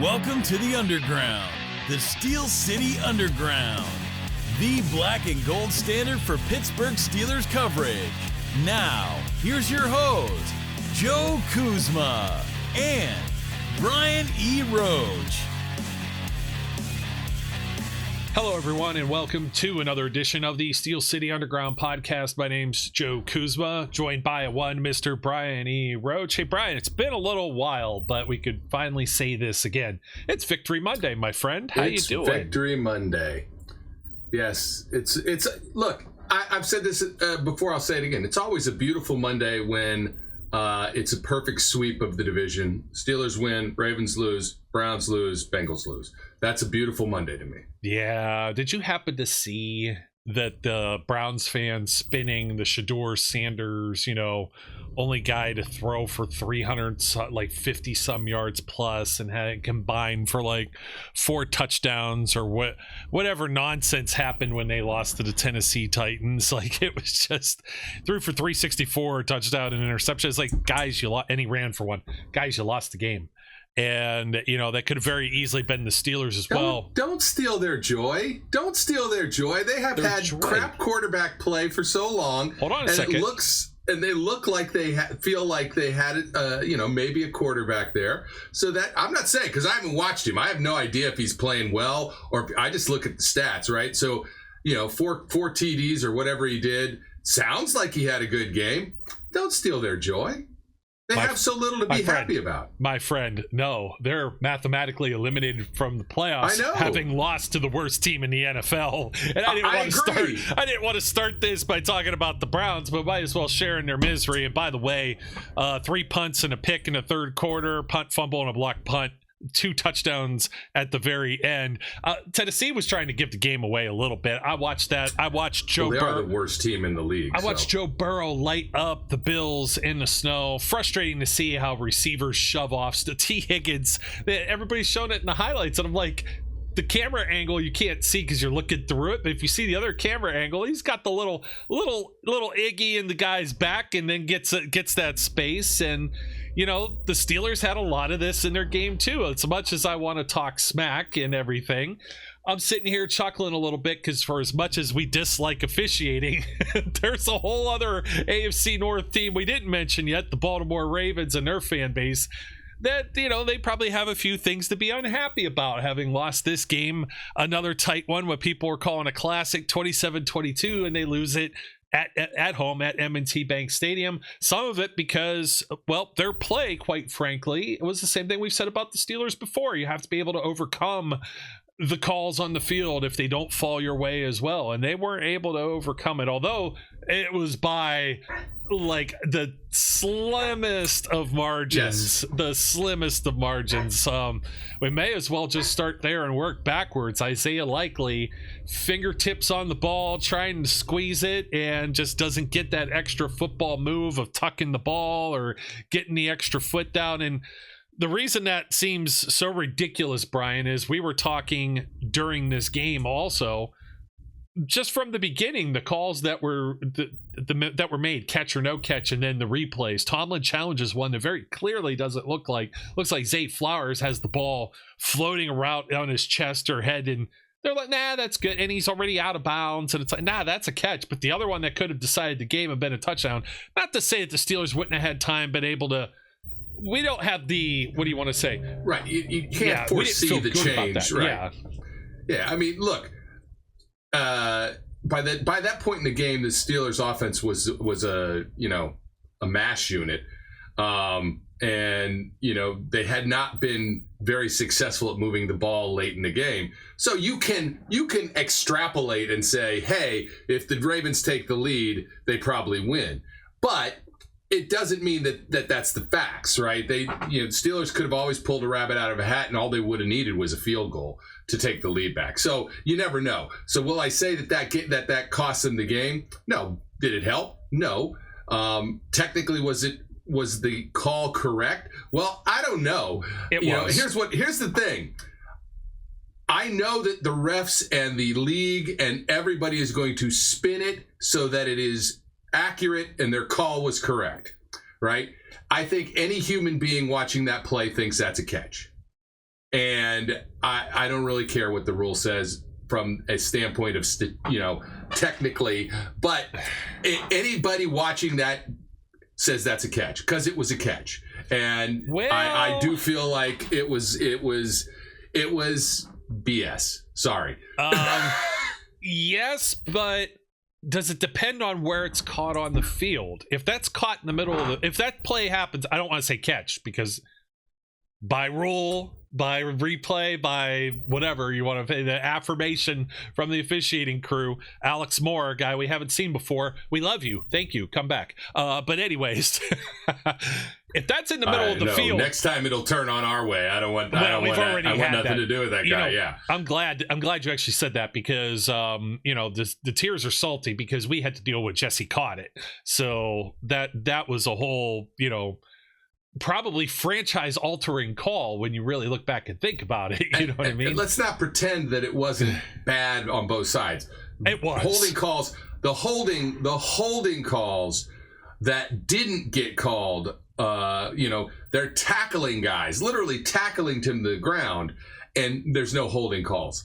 Welcome to the Underground, the Steel City Underground, the black and gold standard for Pittsburgh Steelers coverage. Now, here's your host, Joe Kuzma and Brian E. Roach. Hello, everyone, and welcome to another edition of the Steel City Underground podcast. My name's Joe Kuzma, joined by one Mr. Brian E. Roach. Hey, Brian, it's been a little while, but we could finally say this again. It's Victory Monday, my friend. How you doing? Victory Monday. Yes, it's. Look, I've said this before. I'll say it again. It's always a beautiful Monday when it's a perfect sweep of the division. Steelers win, Ravens lose, Browns lose, Bengals lose. That's a beautiful Monday to me. Yeah. Did you happen to see that the Browns fans spinning the Shador Sanders, only guy to throw for 50 some yards plus and had it combined for like 4 touchdowns or whatever nonsense happened when they lost to the Tennessee Titans? Like, it was just threw for 364, touchdown and interception. It's like, guys, you lost, and he ran for one. Guys, you lost the game. And, that could have very easily been the Steelers as well. Don't steal their joy. Don't steal their joy. They have had crap quarterback play for so long. Hold on a second. They look like they feel like they had, maybe a quarterback there. So that, I'm not saying, because I haven't watched him. I have no idea if he's playing well, or I just look at the stats, right? So, 4 TDs or whatever he did. Sounds like he had a good game. Don't steal their joy. They have so little to be happy about. My friend, no. They're mathematically eliminated from the playoffs, having lost to the worst team in the NFL. And I didn't want to start this by talking about the Browns, but might as well share in their misery. And by the way, 3 punts and a pick in the third quarter, punt, fumble, and a blocked punt. 2 touchdowns at the very end. Tennessee was trying to give the game away a little bit. I watched that. I watched Joe Burrow. They are the worst team in the league. I watched Joe Burrow light up the Bills in the snow. Frustrating to see how receivers shove off to T. Higgins. Everybody's showing it in the highlights, and I'm like, the camera angle you can't see because you're looking through it, but if you see the other camera angle, he's got the little Iggy in the guy's back, and then gets that space. And the Steelers had a lot of this in their game too. As much as I want to talk smack and everything, I'm sitting here chuckling a little bit because for as much as we dislike officiating, there's a whole other AFC North team we didn't mention yet, the Baltimore Ravens and their fan base, that they probably have a few things to be unhappy about, having lost this game, another tight one, what people are calling a classic, 27-22, and they lose it at home at M&T Bank Stadium. Some of it because, their play, quite frankly, it was the same thing we've said about the Steelers before. You have to be able to overcome the calls on the field if they don't fall your way as well, and they weren't able to overcome it, although it was by like the slimmest of margins. Yes. The slimmest of margins. We may as well just start there and work backwards. Isaiah Likely, fingertips on the ball, trying to squeeze it, and just doesn't get that extra football move of tucking the ball or getting the extra foot down. And the reason that seems so ridiculous, Brian, is we were talking during this game also, just from the beginning, the calls that were that were made, catch or no catch, and then the replays. Tomlin challenges one that very clearly doesn't looks like Zay Flowers has the ball floating around on his chest or head, and they're like, nah, that's good, and he's already out of bounds, and it's like, nah, that's a catch. But the other one that could have decided the game and been a touchdown. Not to say that the Steelers wouldn't have had time, been able to. We don't have the, what do you want to say? Right, you can't foresee the change, right? Yeah. I mean, look. By that point in the game, the Steelers' offense was a mash unit, and they had not been very successful at moving the ball late in the game. So you can extrapolate and say, hey, if the Ravens take the lead, they probably win. But it doesn't mean that that's the facts, right? Steelers could have always pulled a rabbit out of a hat, and all they would have needed was a field goal to take the lead back. So you never know. So will I say that cost them the game? No. Did it help? No. Technically, was the call correct? Well, I don't know. It was. Here's the thing. I know that the refs and the league and everybody is going to spin it so that it is accurate and their call was correct, right? I think any human being watching that play thinks that's a catch. And I don't really care what the rule says from a standpoint of, technically, but anybody watching that says that's a catch because it was a catch. And I do feel like it was BS. Sorry. Yes, but does it depend on where it's caught on the field? If that's caught in the middle of if that play happens, I don't want to say catch because by rule, by replay, by whatever you want to, the affirmation from the officiating crew, Alex Moore, a guy we haven't seen before. We love you. Thank you. Come back. But anyways, if that's in the middle of the field, next time it'll turn on our way. I want nothing to do with that guy. Yeah. I'm glad you actually said that because, the tears are salty because we had to deal with Jesse Caught It. So that was a whole, probably franchise altering call when you really look back and think about it. You know what I mean? And let's not pretend that it wasn't bad on both sides. It was. Holding calls, the holding calls that didn't get called, they're tackling guys, literally tackling to the ground, and there's no holding calls.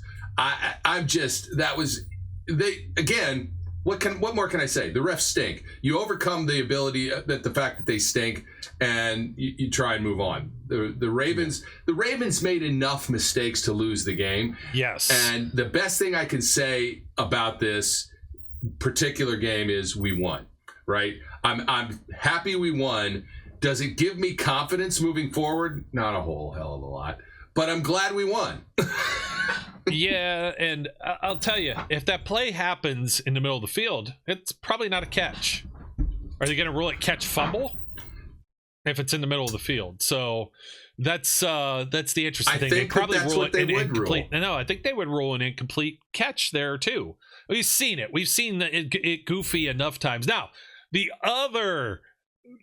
What more can I say? The refs stink. You overcome the fact that they stink, and you try and move on. The Ravens made enough mistakes to lose the game. Yes. And the best thing I can say about this particular game is we won. Right? I'm happy we won. Does it give me confidence moving forward? Not a whole hell of a lot. But I'm glad we won. Yeah, and I'll tell you, if that play happens in the middle of the field, it's probably not a catch. Are they going to rule it catch fumble if it's in the middle of the field? So that's the interesting thing. They probably rule it an incomplete. No, I think they would rule an incomplete catch there too. We've seen it. We've seen it goofy enough times. Now, the other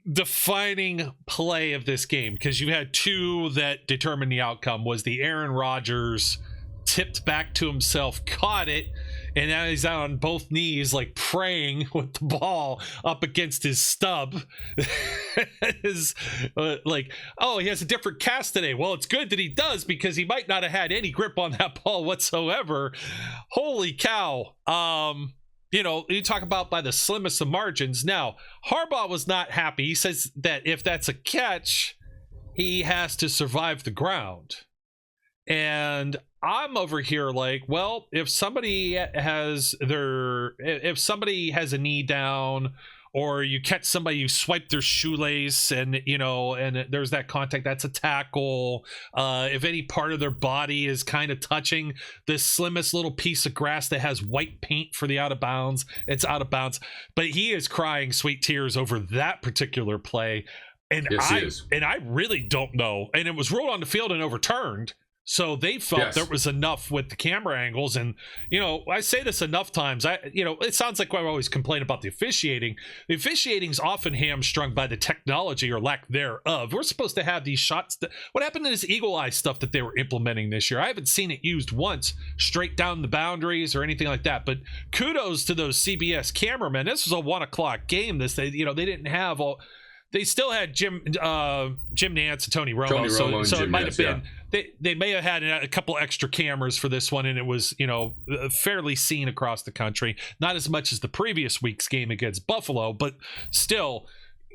defining play of this game, because you had two that determined the outcome, was the Aaron Rodgers tipped back to himself, caught it, and now he's out on both knees like praying with the ball up against his stub. He has a different cast today. Well, it's good that he does because he might not have had any grip on that ball whatsoever. Holy cow. You talk about by the slimmest of margins. Now, Harbaugh was not happy. He says that if that's a catch, he has to survive the ground. And I'm over here like, well, if somebody has a knee down, or you catch somebody, you swipe their shoelace, and there's that contact, that's a tackle. If any part of their body is kind of touching this slimmest little piece of grass that has white paint for the out of bounds, it's out of bounds. But he is crying sweet tears over that particular play. And yes, I really don't know. And it was ruled on the field and overturned. So they felt there was enough with the camera angles. And, I say this enough times. It sounds like I always complain about the officiating. The officiating is often hamstrung by the technology or lack thereof. We're supposed to have these shots. What happened to this eagle eye stuff that they were implementing this year? I haven't seen it used once straight down the boundaries or anything like that. But kudos to those CBS cameramen. This was a 1:00 game. They didn't have all. They still had Jim Nance and Tony Romo, so it might have been they may have had a couple extra cameras for this one, and it was fairly seen across the country. Not as much as the previous week's game against Buffalo, but still,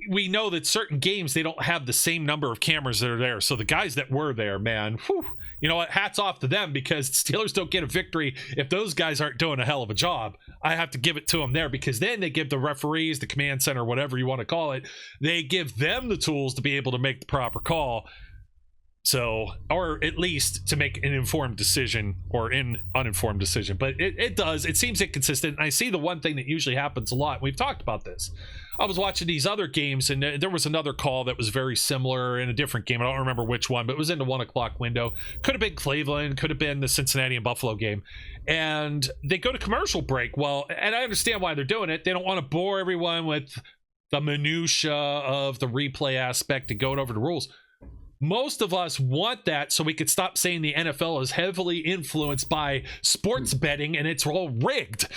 we know that certain games they don't have the same number of cameras that are there. So the guys that were there, man, you know what? Hats off to them, because Steelers don't get a victory if those guys aren't doing a hell of a job. I have to give it to them there, because then they give the referees, the command center, whatever you want to call it, they give them the tools to be able to make the proper call. So, or at least to make an informed decision or an uninformed decision. But it seems inconsistent. And I see the one thing that usually happens a lot. We've talked about this. I was watching these other games, and there was another call that was very similar in a different game. I don't remember which one, but it was in the 1:00 window. Could have been Cleveland, could have been the Cincinnati and Buffalo game. And they go to commercial break. Well, and I understand why they're doing it. They don't want to bore everyone with the minutia of the replay aspect and going over the rules. most of us want that so we could stop saying the NFL is heavily influenced by sports betting and it's all rigged.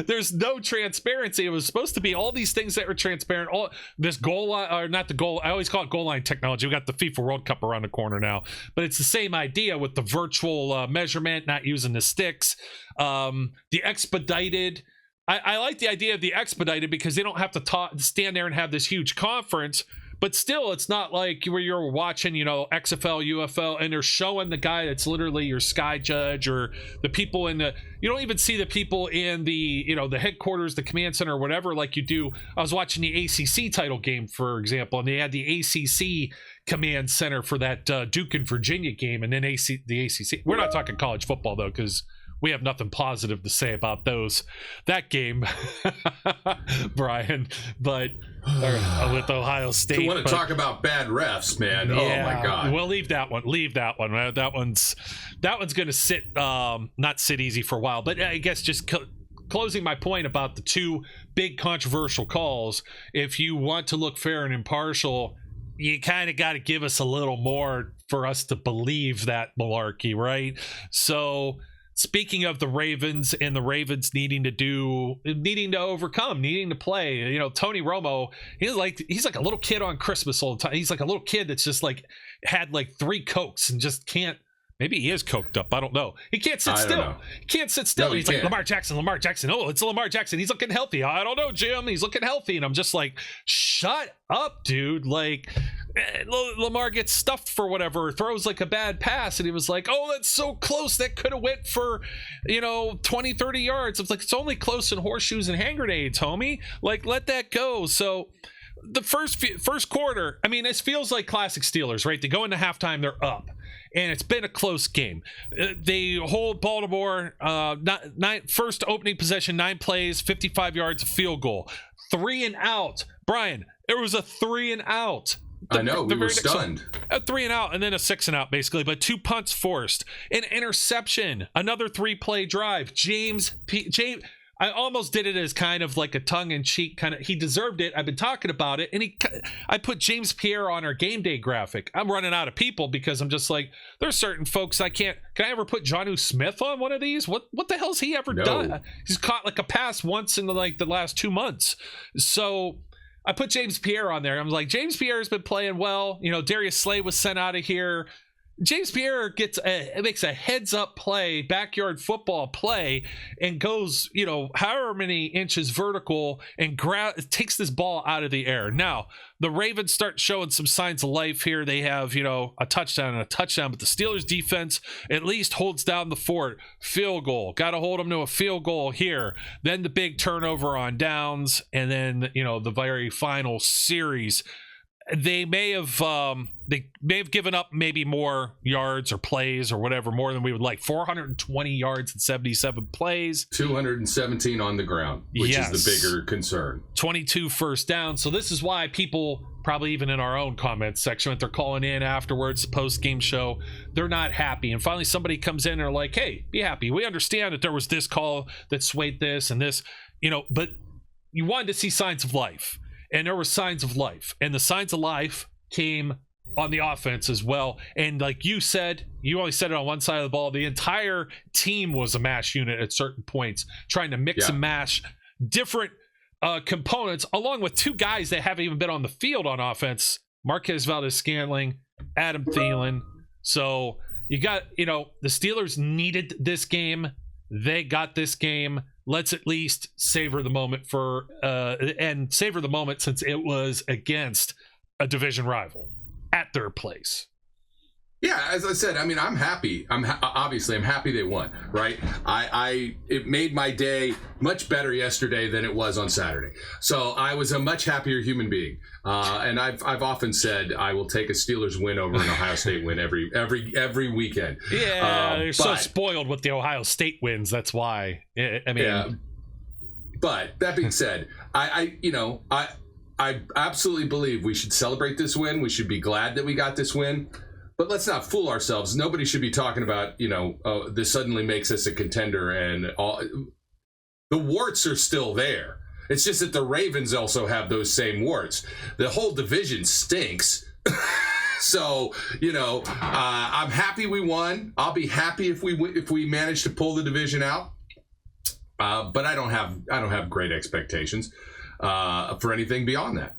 There's no transparency. It was supposed to be all these things that were transparent. All this goal line, or not the goal, I always call it goal line technology. We got the FIFA World Cup around the corner now, but it's the same idea with the virtual measurement, not using the sticks. The expedited. I like the idea of the expedited because they don't have to stand there and have this huge conference. But still, it's not like where you're watching, XFL, UFL, and they're showing the guy that's literally your sky judge, or the people in you don't even see the people in the, the headquarters, the command center, or whatever, like you do. I was watching the ACC title game, for example, and they had the ACC command center for that Duke and Virginia game, and then the ACC. We're not talking college football, though, because we have nothing positive to say about that game, Brian, but with Ohio State. You want to talk about bad refs, man? Yeah, oh my God. We'll leave that one. That one's going to sit, not sit easy for a while, but I guess just closing my point about the two big controversial calls. If you want to look fair and impartial, you kind of got to give us a little more for us to believe that malarkey, right? So, speaking of the Ravens and the Ravens needing to overcome, needing to play, Tony Romo, he's like a little kid on Christmas all the time. He's like a little kid that's just like had like 3 Cokes and just can't. Maybe he is coked up. I don't know. He can't sit still. He can't sit still. No, he's like Lamar Jackson. Oh, it's Lamar Jackson. He's looking healthy. I don't know, Jim. He's looking healthy. And I'm just like, shut up, dude. Like, Lamar gets stuffed for whatever, throws like a bad pass, and he was like, oh, that's so close. That could have went for, 20, 30 yards. It's like, it's only close in horseshoes and hand grenades, homie. Like, let that go. So the first quarter, I mean, this feels like classic Steelers, right? They go into halftime, they're up. And it's been a close game. They hold Baltimore, first opening possession, 9 plays, 55 yards, a field goal. 3 and out. Brian, it was a 3 and out. I know, we were stunned. A 3 and out, and then a 6 and out, basically. But 2 punts forced. An interception. Another 3-play drive. James, I almost did it as kind of like a tongue-in-cheek kind of. He deserved it. I've been talking about it, and I put James Pierre on our game day graphic. I'm running out of people because I'm just like, there's certain folks I can't. Can I ever put Jonnu Smith on one of these? What the hell's he ever done? He's caught like a pass once in the last 2 months. So I put James Pierre on there. I'm like, James Pierre's been playing well. Darius Slay was sent out of here. James Pierre makes a heads-up play, backyard football play, and goes, however many inches vertical and takes this ball out of the air. Now, the Ravens start showing some signs of life here. They have, a touchdown, but the Steelers defense at least holds down the fort. Field goal. Got to hold them to a field goal here. Then the big turnover on downs, and then, the very final series. They may have given up maybe more yards or plays or whatever, more than we would like. 420 yards and 77 plays. 217 on the ground, which is the bigger concern. 22 first down. So this is why people, probably even in our own comments section, if they're calling in afterwards, the post-game show, they're not happy. And finally somebody comes in and they're like, hey, be happy. We understand that there was this call that swayed this and this, but you wanted to see signs of life. And there were signs of life, and the signs of life came on the offense as well. And like you said, you only said it on one side of the ball. The entire team was a mash unit at certain points, trying to mix and mash different components, along with 2 guys that haven't even been on the field on offense, Marquez Valdes-Scantling, Adam Thielen. So you got, the Steelers needed this game. They got this game. Let's at least savor the moment since it was against a division rival at their place. Yeah, as I said, I mean, I'm happy. I'm happy they won, right? It made my day much better yesterday than it was on Saturday. So I was a much happier human being. And I've often said I will take a Steelers win over an Ohio State win every weekend. Yeah, you're so spoiled with the Ohio State wins. That's why. I mean, yeah. But that being said, I absolutely believe we should celebrate this win. We should be glad that we got this win. But let's not fool ourselves. Nobody should be talking about, this suddenly makes us a contender, and all. The warts are still there. It's just that the Ravens also have those same warts. The whole division stinks. So, I'm happy we won. I'll be happy if we manage to pull the division out. But I don't have great expectations for anything beyond that.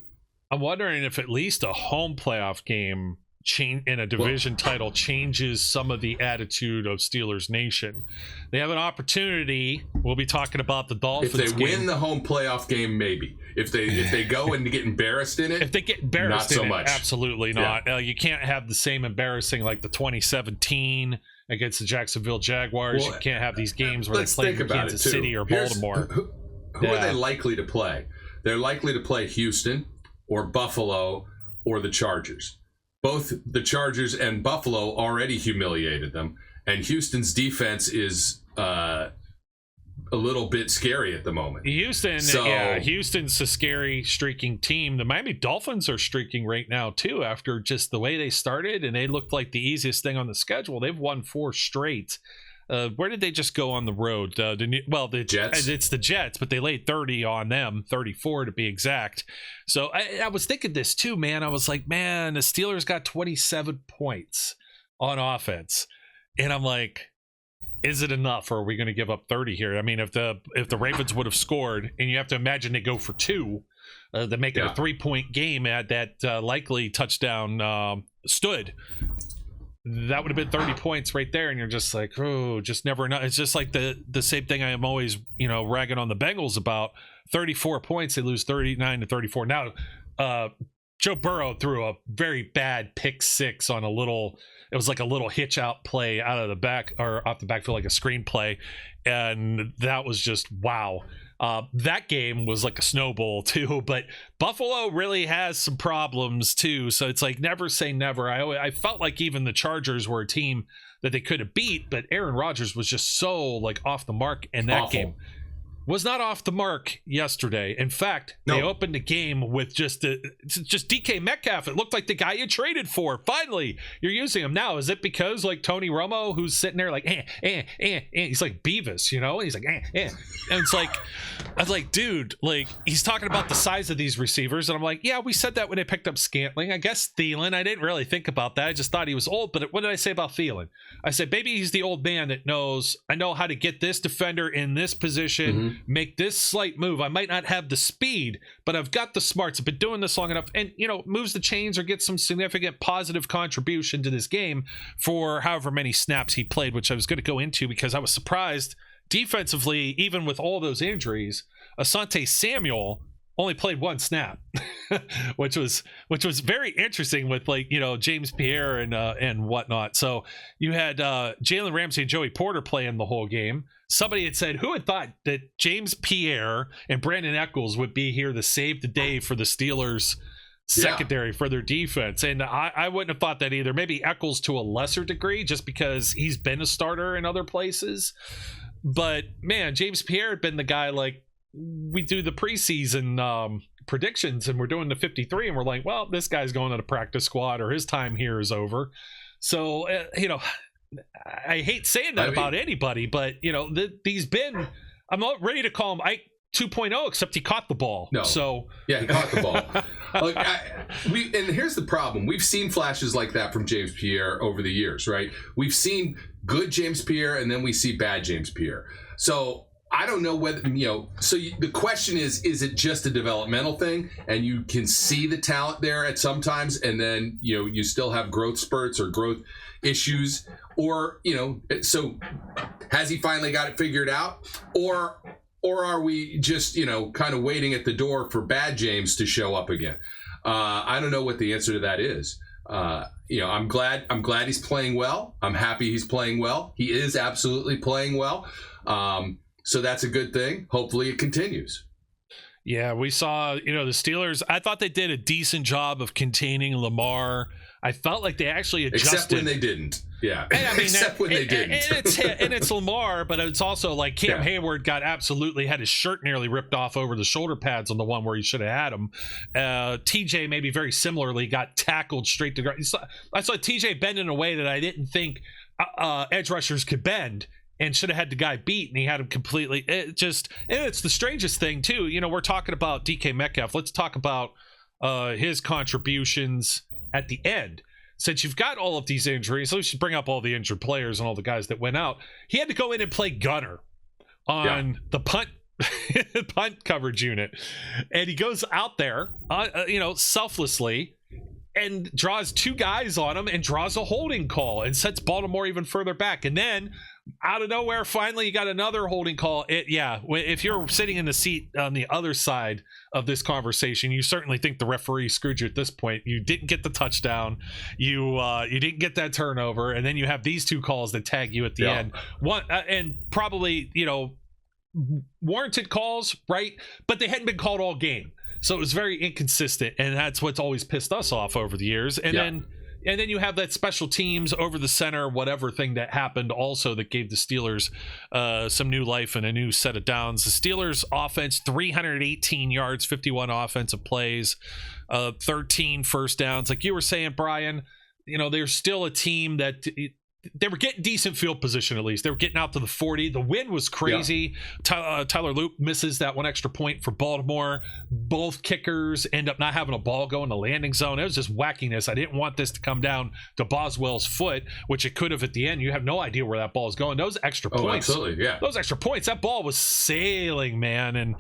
I'm wondering if at least a home playoff game in a division title changes some of the attitude of Steelers Nation. They have an opportunity. We'll be talking about the Dolphins. If they win the home playoff game, maybe. If they go and get embarrassed in it, if they get embarrassed, not so in much. It, absolutely not. Yeah. You can't have the same embarrassing like the 2017 against the Jacksonville Jaguars. You can't have these games where they play in Kansas City or Baltimore. Who are they likely to play? They're likely to play Houston or Buffalo or the Chargers. Both the Chargers and Buffalo already humiliated them, and Houston's defense is a little bit scary at the moment. Houston's a scary streaking team. The Miami Dolphins are streaking right now too after just the way they started, and they looked like the easiest thing on the schedule. They've won 4 straight. Where did they just go on the road? The Jets. It's the Jets, but they laid 30 on them, 34 to be exact. So I was thinking this too, man. I was like, man, the Steelers got 27 points on offense, and I'm like, is it enough, or are we going to give up 30 here? I mean, if the Ravens would have scored, and you have to imagine they go for 2, they make it a 3-point game at that likely touchdown stood. That would have been 30 points right there, and you're just like, oh, just never enough. It's just like the same thing I am always, ragging on the Bengals about. 34 points, they lose 39-34. Now, Joe Burrow threw a very bad pick 6 on it was like a little hitch out play out of the back or off the backfield, like a screen play, and that was just wow. That game was like a snowball too, but Buffalo really has some problems too. So it's like never say never. I felt like even the Chargers were a team that they could have beat, but Aaron Rodgers was just so like off the mark in that game. Was not off the mark yesterday. In fact, they opened the game with just DK Metcalf. It looked like the guy you traded for. Finally, you're using him now. Is it because like Tony Romo, who's sitting there like, he's like Beavis, He's like, And it's like, I was like, dude, like he's talking about the size of these receivers, and I'm like, yeah, we said that when they picked up Scantling. I guess Thielen. I didn't really think about that. I just thought he was old. But what did I say about Thielen? I said, maybe he's the old man that knows. I know how to get this defender in this position. Mm-hmm. Make this slight move. I might not have the speed, but I've got the smarts. I've been doing this long enough, and moves the chains or gets some significant positive contribution to this game for however many snaps he played, which I was going to go into because I was surprised defensively, even with all those injuries. Asante Samuel only played 1 snap, which was very interesting with James Pierre and whatnot. So you had Jalen Ramsey and Joey Porter playing the whole game. Somebody had said, who had thought that James Pierre and Brandon Echols would be here to save the day for the Steelers secondary for their defense? And I wouldn't have thought that either. Maybe Echols to a lesser degree, just because he's been a starter in other places. But man, James Pierre had been the guy, like, we do the preseason predictions and we're doing the 53 and we're like, well, this guy's going to the practice squad or his time here is over. So, I hate saying that about anybody, but I'm not ready to call him Ike 2.0, except he caught the ball. No. So yeah, he caught the ball. Look, and here's the problem. We've seen flashes like that from James Pierre over the years, right? We've seen good James Pierre, and then we see bad James Pierre. So I don't know whether, the question is it just a developmental thing and you can see the talent there at sometimes, and then, you still have growth spurts or growth issues, or, so has he finally got it figured out? Or are we just, kind of waiting at the door for bad James to show up again? I don't know what the answer to that is. I'm glad he's playing well. I'm happy he's playing well. He is absolutely playing well. So that's a good thing. Hopefully it continues. Yeah, we saw, the Steelers, I thought they did a decent job of containing Lamar. I felt like they actually adjusted. Except when they didn't. Yeah. And, I mean, except when they didn't. And it's Lamar, but it's also like Cam Hayward had his shirt nearly ripped off over the shoulder pads on the one where he should have had him. TJ maybe very similarly got tackled straight to ground. I saw TJ bend in a way that I didn't think edge rushers could bend, and should have had the guy beat, and he had him completely. And it's the strangest thing too. We're talking about DK Metcalf. Let's talk about his contributions at the end. since you've got all of these injuries, so we should bring up all the injured players and all the guys that went out. He had to go in and play gunner on the punt coverage unit, and he goes out there, selflessly, and draws 2 guys on him and draws a holding call and sets Baltimore even further back. And then out of nowhere, finally, you got another holding call. If you're sitting in the seat on the other side of this conversation, you certainly think the referee screwed you at this point. You didn't get the touchdown. You didn't get that turnover. And then you have these 2 calls that tag you at the end. One, and probably, warranted calls, right? But they hadn't been called all game. So it was very inconsistent, and that's what's always pissed us off over the years. And then you have that special teams over the center, whatever thing that happened also that gave the Steelers some new life and a new set of downs. The Steelers offense, 318 yards, 51 offensive plays, 13 first downs. Like you were saying, Brian, they're still a team that they were getting decent field position. At least they were getting out to the 40. The wind was crazy. Tyler Loop misses that 1 extra point for Baltimore. Both kickers end up not having a ball go in the landing zone. It was just wackiness. I didn't want this to come down to Boswell's foot, which it could have at the end. You have no idea where that ball is going. Those extra points, absolutely, yeah. Those extra points, that ball was sailing, man. And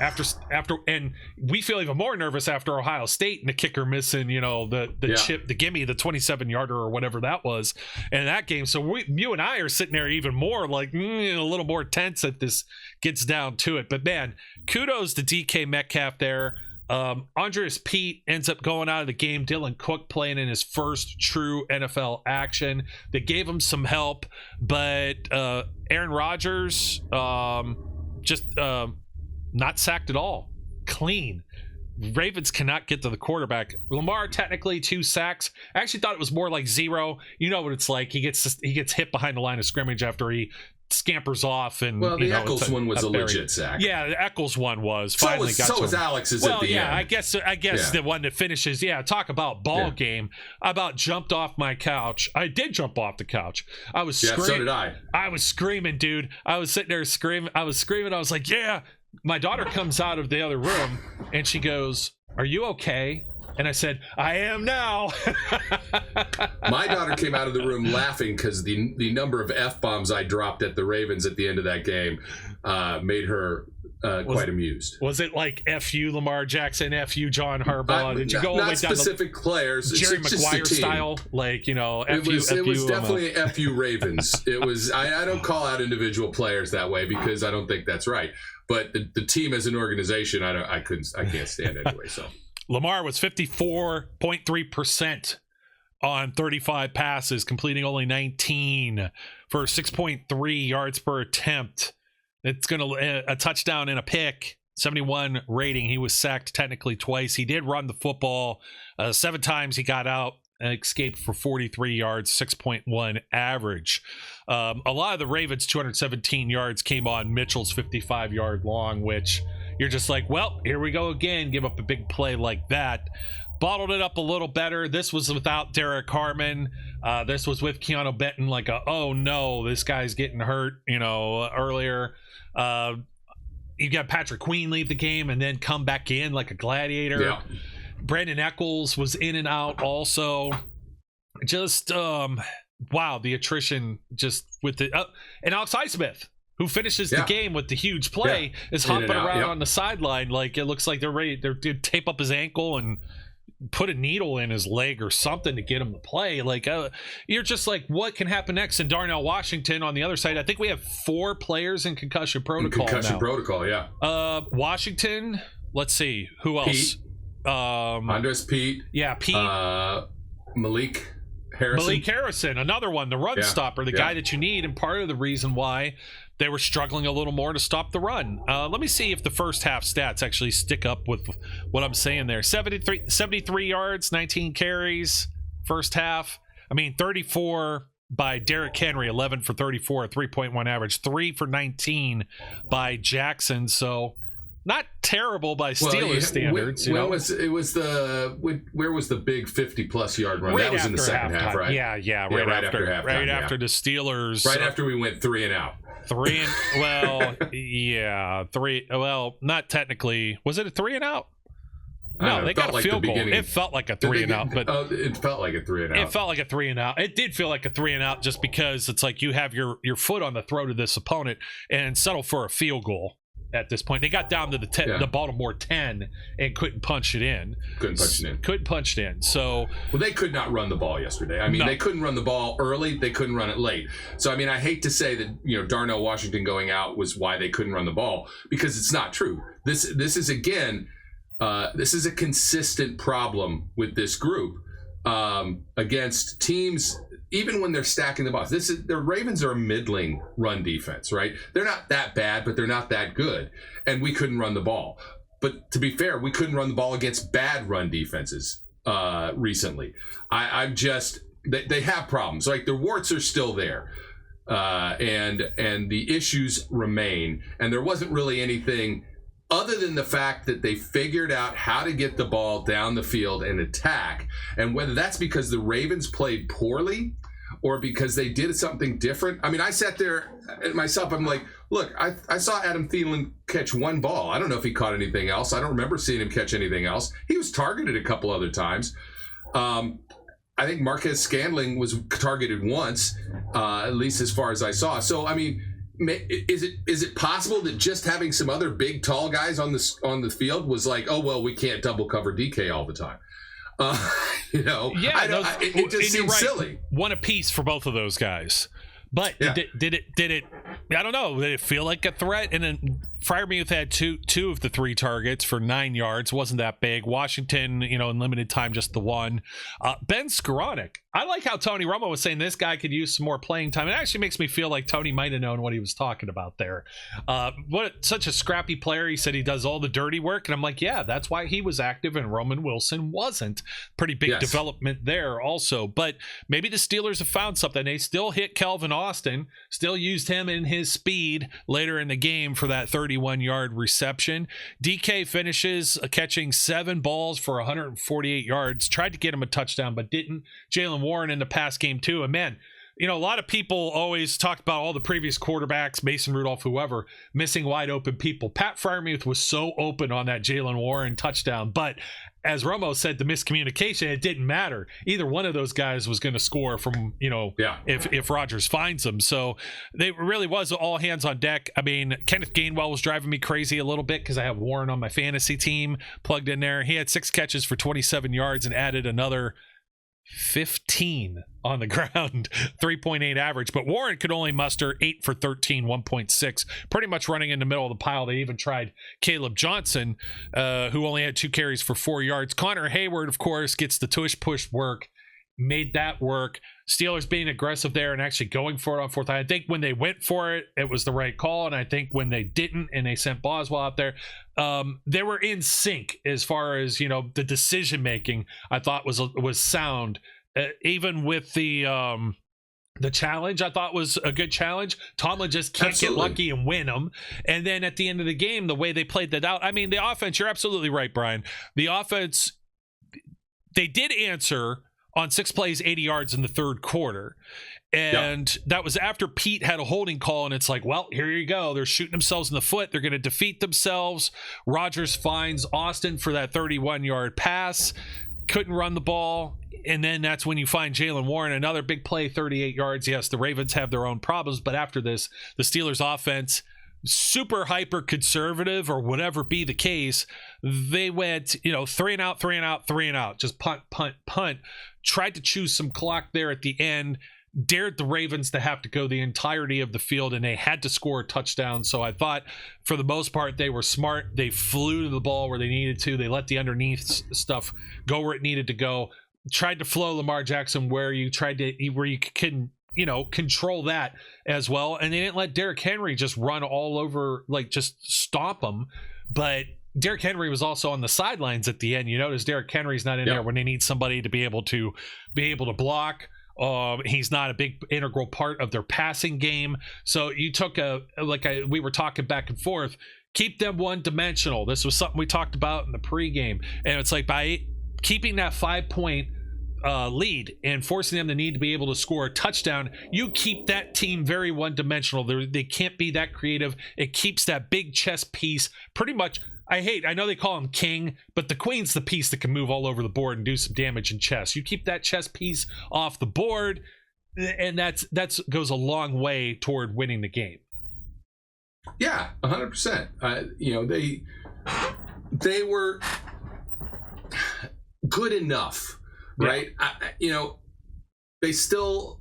after and we feel even more nervous after Ohio State and the kicker missing, the chip, the gimme, the 27-yarder or whatever that was, and that game. So you and I are sitting there even more like a little more tense as this gets down to it. But man, kudos to DK Metcalf there. Andreas Pete ends up going out of the game. Dylan Cook playing in his first true NFL action. They gave him some help, but Aaron Rodgers not sacked at all. Clean. Ravens cannot get to the quarterback. Lamar technically 2 sacks. I actually thought it was more like 0. You know what it's like. He gets hit behind the line of scrimmage after he scampers off. And the Eccles one was a legit sack. Yeah, the Eccles one was. So was Alex's at the end. I guess the one that finishes. Yeah, talk about ball game. I about jumped off my couch. I did jump off the couch. I was screaming. So did I. I was screaming, dude. I was sitting there screaming. I was like, yeah. My daughter comes out of the other room and she goes, "Are you okay?" And I said, "I am now." My daughter came out of the room laughing because the number of F-bombs I dropped at the Ravens at the end of that game made her quite amused. Was it like F you Lamar Jackson, F you John Harbaugh? Did you go all the way down specific players, Jerry Maguire style? Like, F it was definitely F you Ravens. It was. I don't call out individual players that way because I don't think that's right. But the team as an organization, I can't stand anyway. So Lamar was 54.3% on 35 passes, completing only 19 for 6.3 yards per attempt. It's a touchdown and a pick. 71 rating. He was sacked technically twice. He did run the football 7 times. He got out and escaped for 43 yards, 6.1 average. A lot of the Ravens' 217 yards came on Mitchell's 55-yard long, which you're just like, well, here we go again. Give up a big play like that. Bottled it up a little better. This was without Derek Harmon. This was with Keanu Benton, like oh no, this guy's getting hurt, earlier. You got Patrick Queen leave the game and then come back in like a gladiator. Yeah. Brandon Eccles was in and out also. Just wow, the attrition just with the and Alex Highsmith, who finishes the game with the huge play, is hopping around on the sideline like it looks like they're ready to tape up his ankle and put a needle in his leg or something to get him to play. Like you're just like, what can happen next? And Darnell Washington on the other side, I think we have 4 players in concussion protocol. Protocol, yeah. Washington. Let's see who else. Pete. Andres Pete. Yeah, Pete. Malik Harrison, another one, the run stopper, the guy that you need, and part of the reason why they were struggling a little more to stop the run. Let me see if the first half stats actually stick up with what I'm saying there. 73 yards, 19 carries, first half. 34 by Derrick Henry, 11 for 34, a 3.1 average, 3 for 19 by Jackson. So not terrible by Steelers standards. Where was the big 50-plus yard run? That was in the second half, right? Yeah, right after halftime. Right after the Steelers. Right after we went 3 and out. 3 and well, yeah, 3. Well, not technically. Was it a 3 and out? No, they got a field goal. It felt like a 3-and-out, but it felt like a 3-and-out. It felt like a 3-and-out. It did feel like a 3-and-out just because it's like you have your foot on the throat of this opponent and settle for a field goal. At this point, they got down to the Baltimore 10 and couldn't punch it in. Couldn't punch it in. So, well, they could not run the ball yesterday. I mean, they couldn't run the ball early. They couldn't run it late. So, I mean, I hate to say that Darnell Washington going out was why they couldn't run the ball, because it's not true. This is again, this is a consistent problem with this group against teams. Even when they're stacking the box, the Ravens are a middling run defense, right? They're not that bad, but they're not that good. And we couldn't run the ball. But to be fair, we couldn't run the ball against bad run defenses recently. They have problems. Like, the warts are still there. And the issues remain. And there wasn't really anything other than the fact that they figured out how to get the ball down the field and attack. And whether that's because the Ravens played poorly or because they did something different. I mean, I sat there myself, I'm like, look, I saw Adam Thielen catch one ball. I don't know if he caught anything else. I don't remember seeing him catch anything else. He was targeted a couple other times. I think Marquez Scantling was targeted once, at least as far as I saw. So, I mean, is it possible that just having some other big tall guys on the field was like, oh well, we can't double cover DK all the time? It just seems silly. One apiece for both of those guys. But did it? I don't know. Did it feel like a threat? And then Freiermuth had two of the 3 targets for 9 yards. Wasn't that big. Washington, in limited time, just the one. Ben Skoranek. I like how Tony Romo was saying this guy could use some more playing time. It actually makes me feel like Tony might have known what he was talking about there. Such a scrappy player. He said he does all the dirty work. And I'm like, yeah, that's why he was active and Roman Wilson wasn't. Pretty big development there also. But maybe the Steelers have found something. They still hit Kelvin Austin, still used him in his speed later in the game for that 31-yard reception. DK finishes catching 7 balls for 148 yards. Tried to get him a touchdown, but didn't. Jaylen Warren in the pass game too. And man, a lot of people always talk about all the previous quarterbacks, Mason Rudolph, whoever, missing wide open people. Pat Freiermuth was so open on that Jaylen Warren touchdown, but as Romo said, the miscommunication, it didn't matter. Either one of those guys was going to score from, if Rodgers finds them. So they really was all hands on deck. I mean, Kenneth Gainwell was driving me crazy a little bit because I have Warren on my fantasy team plugged in there. He had 6 catches for 27 yards and added another 15 on the ground, 3.8 average, but Warren could only muster 8 for 13, 1.6, pretty much running in the middle of the pile. They even tried Caleb Johnson, who only had 2 carries for 4 yards. Connor Hayward, of course, gets the tush push work, made that work. Steelers being aggressive there and actually going for it on 4th. I think when they went for it, it was the right call, and I think when they didn't and they sent Boswell out there, they were in sync as far as the decision making. I thought was sound, even with the challenge. I thought was a good challenge. Tomlin just can't get lucky and win them. And then at the end of the game, the way they played that out, I mean, the offense. You're absolutely right, Brian. The offense, they did answer on 6 plays, 80 yards in the 3rd quarter. And that was after Pete had a holding call, and it's like, well, here you go. They're shooting themselves in the foot. They're going to defeat themselves. Rodgers finds Austin for that 31-yard pass. Couldn't run the ball. And then that's when you find Jaylen Warren, another big play, 38 yards. Yes, the Ravens have their own problems, but after this, the Steelers offense, super hyper conservative or whatever be the case, they went 3 and out, just punt, tried to choose some clock there at the end, dared the Ravens to have to go the entirety of the field, and they had to score a touchdown. So I thought for the most part they were smart. They flew to the ball where they needed to. They let the underneath stuff go where it needed to go, tried to flow Lamar Jackson where you can control that as well. And they didn't let Derrick Henry just run all over, like just stomp him. But Derrick Henry was also on the sidelines at the end. You notice Derrick Henry's not in there when they need somebody to be able to block. He's not a big integral part of their passing game. So you took we were talking back and forth, keep them one-dimensional. This was something we talked about in the pregame. And it's like by keeping that 5-point lead and forcing them to need to be able to score a touchdown, you keep that team very one-dimensional. They can't be that creative. It keeps that big chess piece pretty much. I know they call him king, but the queen's the piece that can move all over the board and do some damage in chess. You keep that chess piece off the board, and that's goes a long way toward winning the game. Yeah, 100%. They were good enough, right? Yeah. They still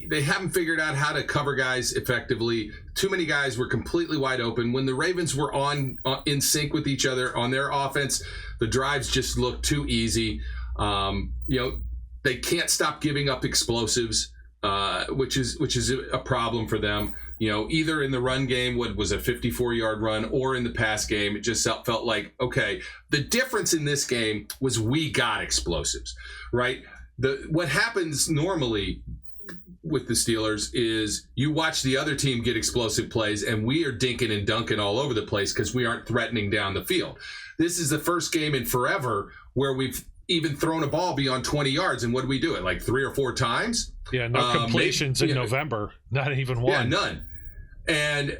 they haven't figured out how to cover guys effectively. Too many guys were completely wide open. When the Ravens were in sync with each other on their offense, the drives just looked too easy. They can't stop giving up explosives, which is a problem for them. Either in the run game, what was a 54-yard run, or in the pass game, it just felt like, okay, the difference in this game was we got explosives, right? What happens normally with the Steelers is you watch the other team get explosive plays, and we are dinking and dunking all over the place because we aren't threatening down the field. This is the first game in forever where we've even thrown a ball beyond 20 yards, and what do we do it like 3 or 4 times? Yeah, no completions in November, not even one. Yeah, none. And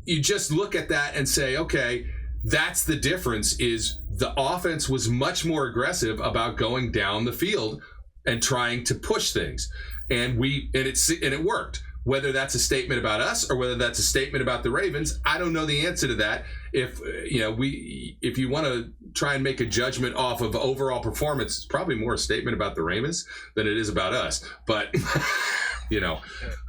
you just look at that and say, okay, that's the difference. Is the offense was much more aggressive about going down the field and trying to push things. And it worked. Whether that's a statement about us or whether that's a statement about the Ravens, I don't know the answer to that. If you want to try and make a judgment off of overall performance, it's probably more a statement about the Ravens than it is about us. But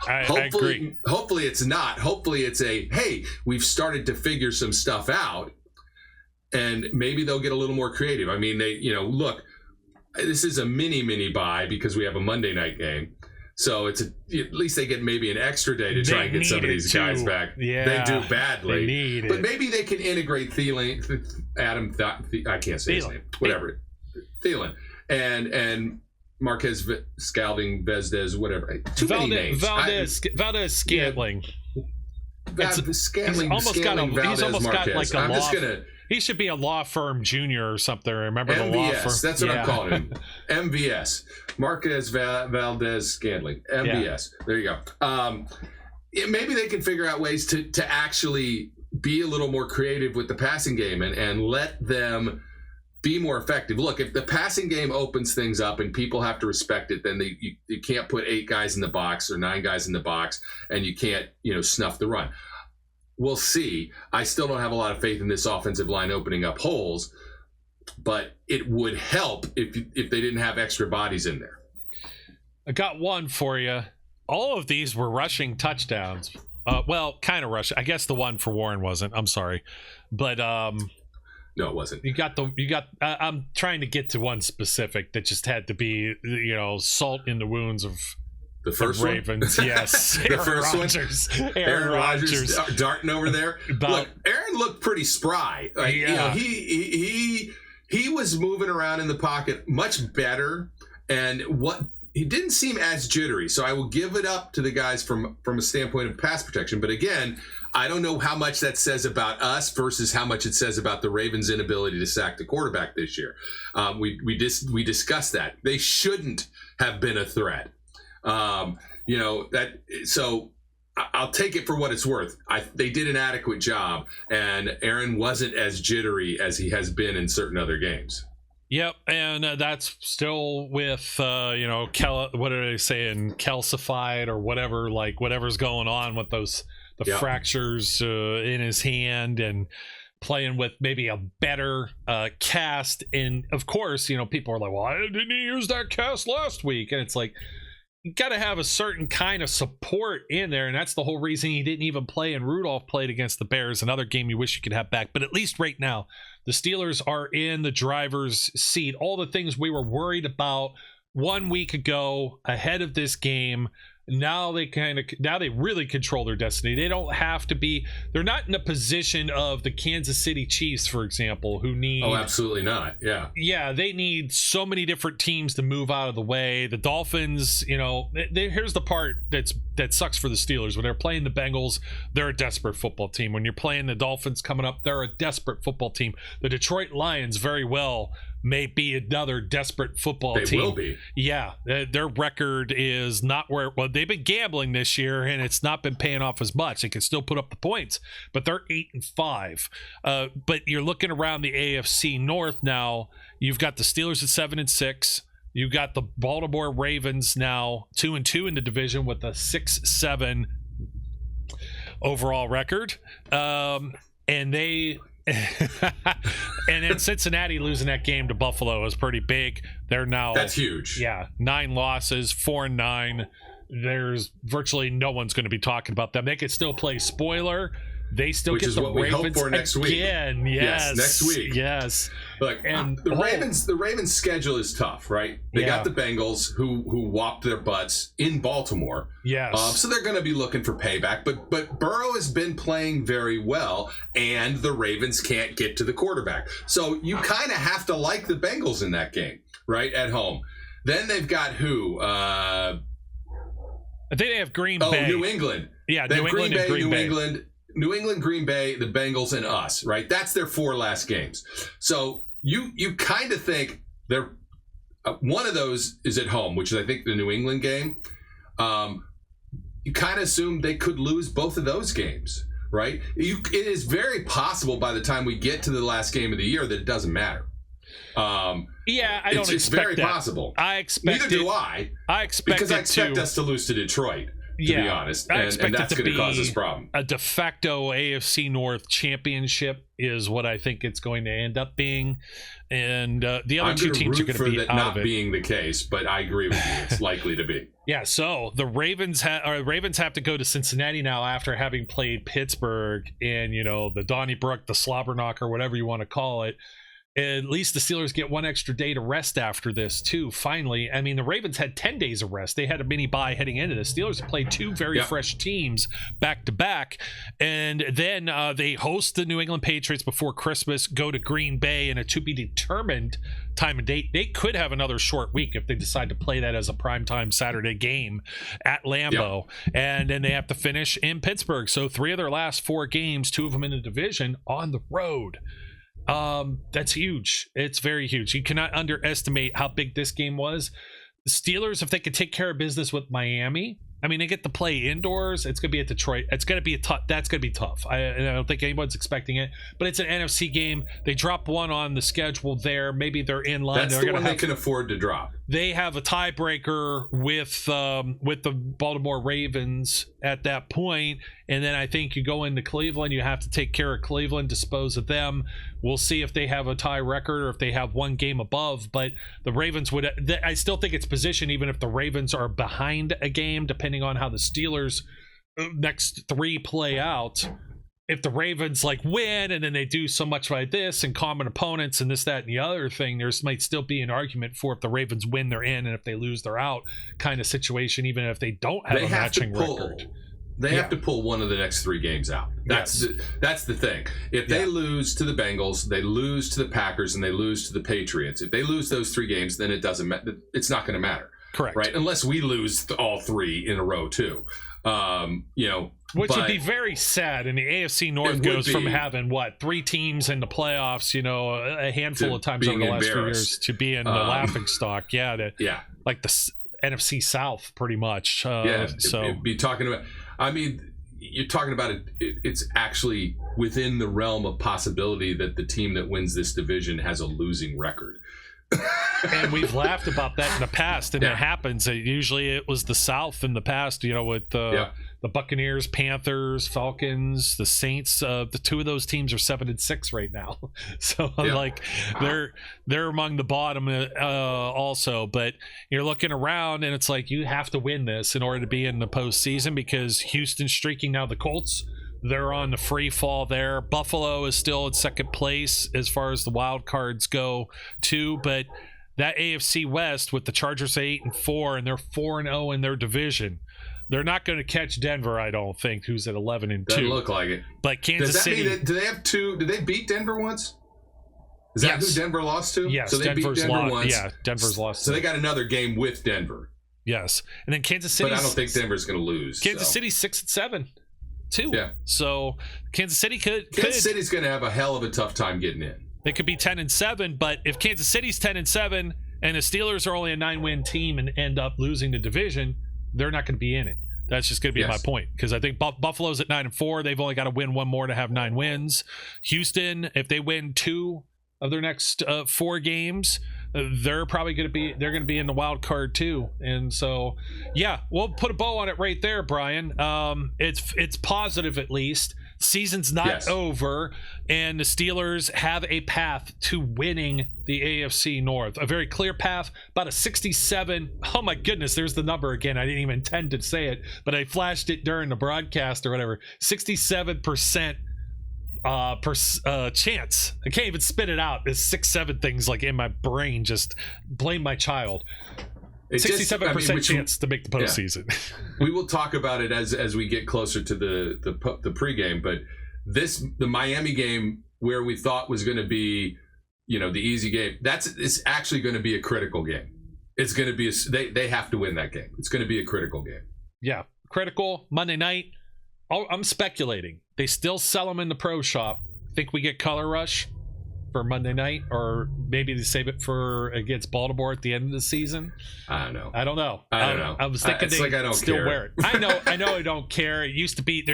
I agree. Hopefully it's not. Hopefully it's hey, we've started to figure some stuff out, and maybe they'll get a little more creative. I mean, look, this is a mini bye because we have a Monday night game. So at least they get maybe an extra day to try and get some of these guys back. Yeah, they do badly. But maybe they can integrate Thielen, I can't say his name. Whatever. Thielen. And Marquez Scalding, Vezdez, whatever. Too many names. Valdez Scantling. Scantling, he's almost got like a I'm law. just gonna. He should be a law firm junior or something. Remember MVS, the law firm? That's what I'm calling him. MVS. Marquez Valdez Scantling. MVS. Yeah. There you go. Maybe they can figure out ways to actually be a little more creative with the passing game and let them be more effective. Look, if the passing game opens things up and people have to respect it, then you can't put 8 guys in the box or 9 guys in the box, and you can't snuff the run. We'll see. I still don't have a lot of faith in this offensive line opening up holes, but it would help if they didn't have extra bodies in there. I got one for you. All of these were rushing touchdowns. Well, kind of rushing. I guess the one for Warren wasn't. I'm sorry, but no, it wasn't. I'm trying to get to one specific that just had to be salt in the wounds of the first the Ravens. One? Yes, the first Rodgers. One. Aaron Rodgers darting over there. Look, Aaron looked pretty spry. Like, he was moving around in the pocket much better, and he didn't seem as jittery. So I will give it up to the guys from a standpoint of pass protection. But again, I don't know how much that says about us versus how much it says about the Ravens' inability to sack the quarterback this year. We discussed that. They shouldn't have been a threat. So I'll take it for what it's worth. They did an adequate job, and Aaron wasn't as jittery as he has been in certain other games. Yep, and that's still with what are they saying, calcified or whatever, like whatever's going on with the fractures in his hand, and playing with maybe a better cast. And of course, people are like, well, didn't he use that cast last week? And it's like, you got to have a certain kind of support in there, and that's the whole reason he didn't even play. And Rudolph played against the Bears, another game you wish you could have back. But at least right now, the Steelers are in the driver's seat. All the things we were worried about 1 week ago ahead of this game, now they really control their destiny. They don't have to be. They're not in a position of the Kansas City Chiefs, for example, who need. Oh, absolutely not. Yeah, they need so many different teams to move out of the way. The Dolphins, here's the part that sucks for the Steelers. When they're playing the Bengals, they're a desperate football team. When you're playing the Dolphins coming up, they're a desperate football team. The Detroit Lions very well may be another desperate football team. They will be. Yeah, their record is not where, well, they've been gambling this year and it's not been paying off as much. They can still put up the points, but they're 8-5. But you're looking around the AFC North now. You've got the Steelers at 7-6. You've got the Baltimore Ravens now 2-2 in the division with a 6-7 overall record. And they and then Cincinnati losing that game to Buffalo is pretty big. They're now, that's huge. Yeah, 9 losses, 4-9. There's virtually no one's going to be talking about them. They could still play spoiler. They still Which get is the what Ravens we hope for next week. Again. Yes, next week. Yes. Look, And the Ravens' schedule is tough, right? They got the Bengals who whopped their butts in Baltimore. Yes. So they're going to be looking for payback. But Burrow has been playing very well, and the Ravens can't get to the quarterback. So you kind of have to like the Bengals in that game, right, at home. Then they've got who? I think they have Green Bay. Oh, New England. Yeah, they New have England and Green Bay. New England, Green Bay, the Bengals, and us, right? That's their 4 last games. So you kind of think they're one of those is at home, which is I think the New England game. You kind of assume they could lose both of those games, right? It is very possible by the time we get to the last game of the year that it doesn't matter. Yeah, I don't expect it's very that. possible. I expect Neither do I. I expect because I expect us to lose to Detroit. To be honest, and that's going to cause us problem. A de facto AFC North championship is what I think it's going to end up being, and the other two teams are going to be out not of it. Being the case, but I agree with you; it's likely to be. Yeah, so the Ravens have to go to Cincinnati now after having played Pittsburgh in the Donnybrook, the slobber knocker, whatever you want to call it. At least the Steelers get one extra day to rest after this, too, finally. I mean, the Ravens had 10 days of rest. They had a mini bye heading into this. Steelers have played 2 very fresh teams back-to-back. And then they host the New England Patriots before Christmas, go to Green Bay in a to-be-determined time and date. They could have another short week if they decide to play that as a primetime Saturday game at Lambeau. And then they have to finish in Pittsburgh. So 3 of their last 4 games, 2 of them in the division, on the road. That's huge. It's very huge. You cannot underestimate how big this game was. The Steelers, if they could take care of business with Miami, I mean, they get to play indoors. It's going to be at Detroit. It's going to be that's going to be tough. I don't think anyone's expecting it, but it's an NFC game. They drop one on the schedule there. Maybe they're in line. That's the one they can afford to drop. They have a tiebreaker with the Baltimore Ravens at that point, and then I think you go into Cleveland. You have to take care of Cleveland, dispose of them. We'll see if they have a tie record or if they have one game above. But the Ravens would. I still think it's position, even if the Ravens are behind a game, depending on how the Steelers' next 3 play out. If the Ravens win and then they do so much like this and common opponents and this, that, and the other thing, there might still be an argument for if the Ravens win, they're in, and if they lose, they're out kind of situation, even if they don't have a matching record. They have to pull one of the next 3 games out. That's the thing. If they lose to the Bengals, they lose to the Packers, and they lose to the Patriots. If they lose those 3 games, then it doesn't matter. It's not going to matter. Correct. Right? Unless we lose all 3 in a row too. Which would be very sad. And the AFC North goes from having 3 teams in the playoffs, a handful of times over the last few years, to being the laughing stock. Like the NFC South, pretty much. So be talking about. I mean, you're talking about it. It's actually within the realm of possibility that the team that wins this division has a losing record. And we've laughed about that in the past, and it happens. Usually it was the South in the past, with the Buccaneers, Panthers, Falcons, the Saints. The 2 of those teams are 7-6 right now. So they're among the bottom also. But you're looking around and it's like you have to win this in order to be in the postseason, because Houston's streaking now. The Colts, they're on the free fall there. Buffalo is still in second place as far as the wild cards go too. But that AFC West with the Chargers 8-4, and they're 4-0 in their division. They're not going to catch Denver, I don't think, who's at 11-2. Doesn't look like it. But Kansas City. Mean do they have 2? Did they beat Denver once? Is that who Denver lost to? Yes, so they beat Denver once. Yeah, Denver's lost. So they got another game with Denver. Yes, and then Kansas City. But I don't think Denver's going to lose. Kansas City's 6-7. too. Yeah. So Kansas City could Kansas City's going to have a hell of a tough time getting in. They could be 10-7, but if Kansas City's 10-7 and the Steelers are only a 9-win team and end up losing the division, they're not going to be in it. That's just going to be my point, because I think Buffalo's at 9-4. They've only got to win one more to have 9 wins. Houston, if they win 2 of their next 4 games, they're probably going to be in the wild card too. And so, yeah, we'll put a bow on it right there, Brian. It's positive, at least. Season's not over, and the Steelers have a path to winning the AFC North. A very clear path, about a 67. Oh my goodness, there's the number again. I didn't even intend to say it, but I flashed it during the broadcast or whatever. 67% chance. I can't even spit it out. There's 6-7 things like in my brain. Just blame my child. 67% chance to make the postseason. Yeah. We will talk about it as we get closer to the pregame, but the Miami game, where we thought was going to be, the easy game, it's actually going to be a critical game. It's going to be they have to win that game. It's going to be a critical game. Yeah, critical Monday night. I'm speculating they still sell them in the pro shop. Think we get Color Rush for Monday night, or maybe they save it for against Baltimore at the end of the season. I don't know. I don't know. I was thinking I don't still care. wear it. I know I don't care. There used to be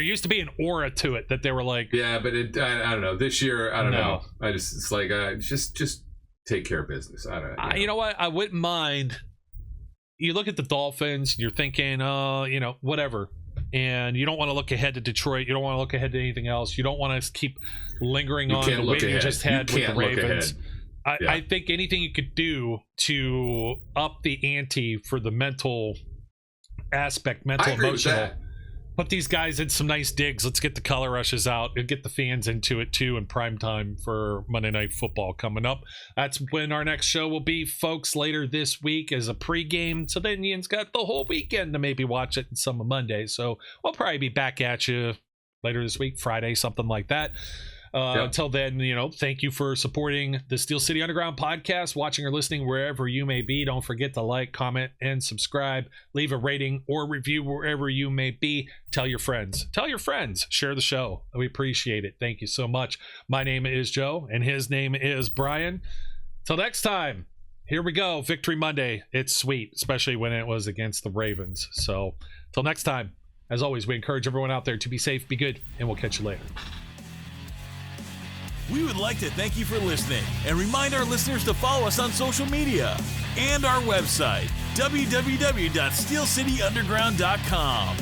an aura to it that they were like, yeah, but I don't know. This year, I don't know. It's like just take care of business. I don't know. You know what? I wouldn't mind. You look at the Dolphins, you're thinking, whatever. And you don't want to look ahead to Detroit. You don't want to look ahead to anything else. You don't want to keep lingering on the win you just had with the Ravens. I think anything you could do to up the ante for the mental aspect, emotional. Put these guys in some nice digs. Let's get the color rushes out and get the fans into it too in prime time for Monday Night Football coming up. That's when our next show will be, folks, later this week as a pregame. So then Ian's got the whole weekend to maybe watch it and some of Monday. So we'll probably be back at you later this week, Friday, something like that. Until then, thank you for supporting the Steel City Underground podcast, watching or listening wherever you may be. Don't forget to like, comment, and subscribe. Leave a rating or review wherever you may be. Tell your friends. Share the show. We appreciate it. Thank you so much. My name is Joe, and his name is Brian. Till next time, here we go. Victory Monday. It's sweet, especially when it was against the Ravens. So, till next time, as always, we encourage everyone out there to be safe, be good, and we'll catch you later. We would like to thank you for listening and remind our listeners to follow us on social media and our website, www.steelcityunderground.com.